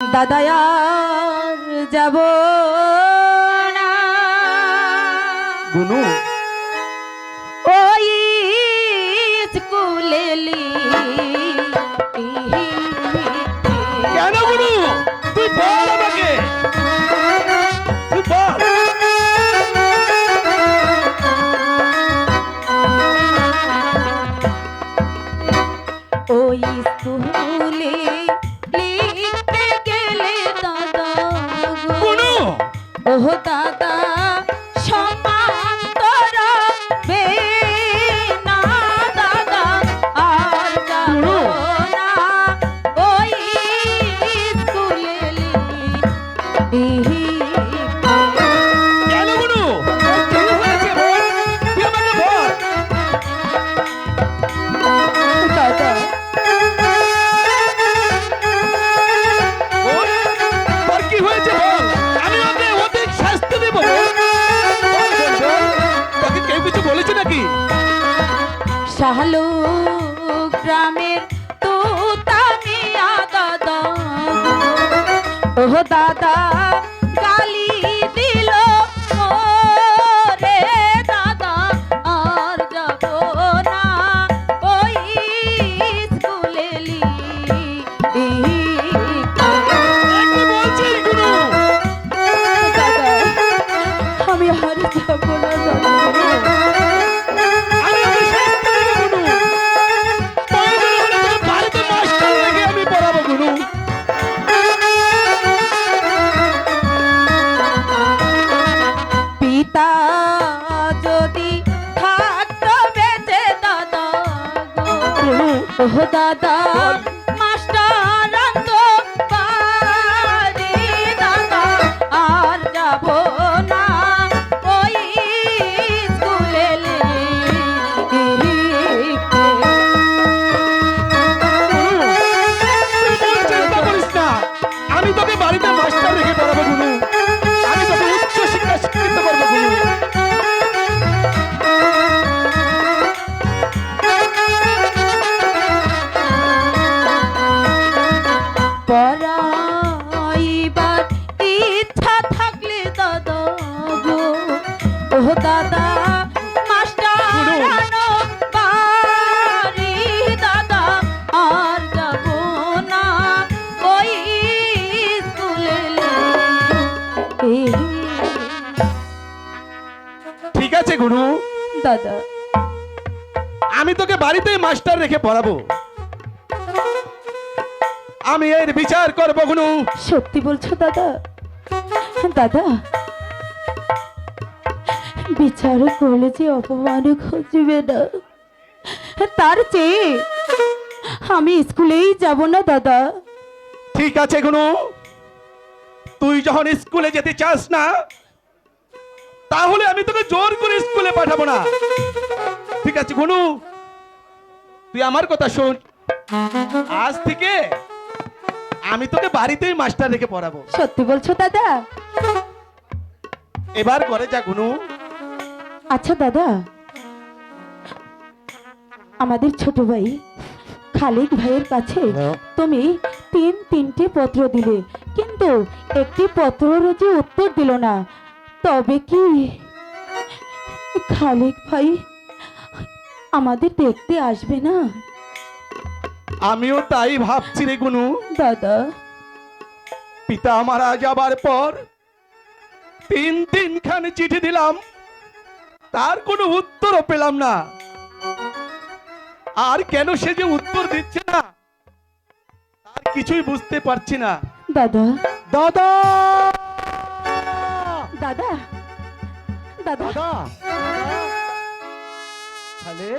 দাদা আর যাব না গুনু ওই স্কুলেলি কেন গুনু তুই বল আমাকে তুই বল ওই স্কুলে লিখতে গেলে দাদা গুনু ওহ দাদা সমান তোরা বে না দাদা আর যাব না ওই স্কুলে কেন গুনু কি হয়েছে বল তুই আমাকে বল দাদা বল তোর কি হয়েছে বল আমি ওকে অধিক শাস্তি দেব বল বল, বল। তোকে কেউ কিছু বলেছে নাকি শাহলু গ্রামের তুতা মিয়া দাদা ওহ দাদা গালি দিল রে দাদা আর যাব না ওই স্কুলে একটু বলছিস গুনু দাদা আমি আর যাব না দাদা আমি ওকে শাস্তি দেব গুনু প্রয়োজন হলে তোকে বাড়িতে মাস্টার রেখে আমি পড়াবো গুনু পিতা যদি থাকতো বেঁচে দাদা গুনু ওহ দাদা বল। মাস্টার আনতো বাড়ি দাদা আর যাব না ওই স্কুলে তুই চিন্তা করিস না আমি তোকে বাড়িতে মাস্টার রেখে পড়াবো গুনু আমি তোকে উচ্চ শিক্ষা শিক্ষিত করবো গুনু পড়াইবার ইচ্ছা থাকলে দাদা গো ও দাদা মাস্টার আনো বাড়ি দাদা আর যাব না ওই স্কুলে ঠিক আছে গুনু দাদা আমি তোকে বাড়িতেই মাস্টার রেখে পড়াবো আমি এর বিচার করবো গুনু সত্যি বলছো দাদা দাদা বিচার করলে যে অপমান খুঁজবে না তার চেয়ে আমি স্কুলেই যাব না দাদা ঠিক আছে গুনু তুই যখন স্কুলে যেতে চাস না তাহলে আমি তোকে জোর করে স্কুলে পাঠাবো না ঠিক আছে গুনু তুই আমার কথা শোন আজ থেকে আমি তোকে বাড়িতেই মাস্টার রেখে পড়াবো সত্যি বলছো দাদা এবার ঘরে যা গুনু আচ্ছা দাদা আমাদের ছোট ভাই খালিক ভাইয়ের কাছে তুমি তিনটে পত্র দিলে কিন্তু একটি পত্রের যে উত্তর দিল না তবে কি খালিক ভাই আমাদের দেখতে আসবে না আমিও তাই ভাবছি রে গুনু দাদা পিতা মারা যাবার পর 3 দিনখানে চিঠি দিলাম তার কোনো উত্তরও পেলাম না আর কেন সে যে উত্তর দিচ্ছে না তার কিছুই বুঝতে পারছি না দাদা দাদা দাদা দাদা দাদা তাহলে